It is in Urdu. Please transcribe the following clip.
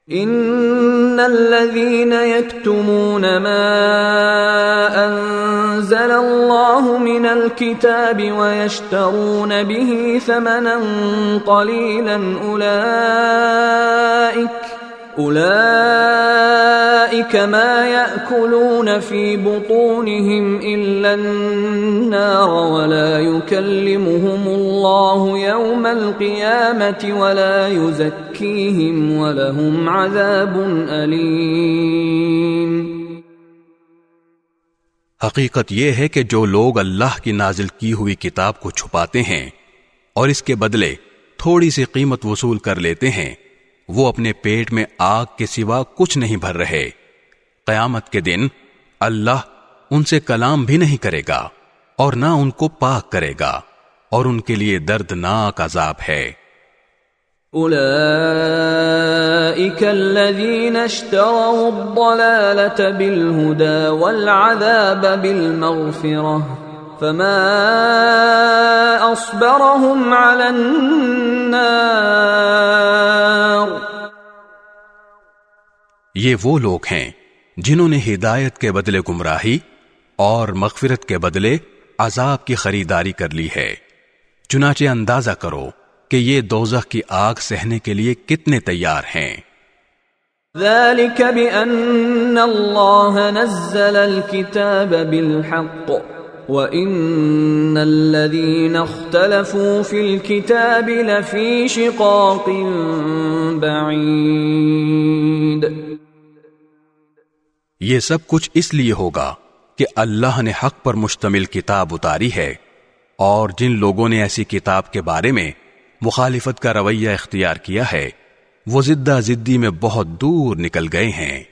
ان الذين يكتمون ما انزل الله من الكتاب ويشترون به ثمنا قليلا اولئك ما يأكلون في بطونهم الا النار ولا يكلمهم الله يوم القيامة ولا يزكيهم ولهم عذاب أليم۔ حقیقت یہ ہے کہ جو لوگ اللہ کی نازل کی ہوئی کتاب کو چھپاتے ہیں اور اس کے بدلے تھوڑی سی قیمت وصول کر لیتے ہیں، وہ اپنے پیٹ میں آگ کے سوا کچھ نہیں بھر رہے۔ قیامت کے دن اللہ ان سے کلام بھی نہیں کرے گا اور نہ ان کو پاک کرے گا، اور ان کے لیے دردناک عذاب ہے۔ اولئک الذین اشتروا الضلالة بالہدى والعذاب بالمغفرة فما اصبرهم على النار۔ یہ وہ لوگ ہیں جنہوں نے ہدایت کے بدلے گمراہی اور مغفرت کے بدلے عذاب کی خریداری کر لی ہے، چنانچہ اندازہ کرو کہ یہ دوزخ کی آگ سہنے کے لیے کتنے تیار ہیں۔ ذلك بأن الله نزل الكتاب بالحق وإن الذين اختلفوا في الكتاب لفي شقاق بعيد۔ یہ سب کچھ اس لیے ہوگا کہ اللہ نے حق پر مشتمل کتاب اتاری ہے، اور جن لوگوں نے ایسی کتاب کے بارے میں مخالفت کا رویہ اختیار کیا ہے وہ زدہ زدی میں بہت دور نکل گئے ہیں۔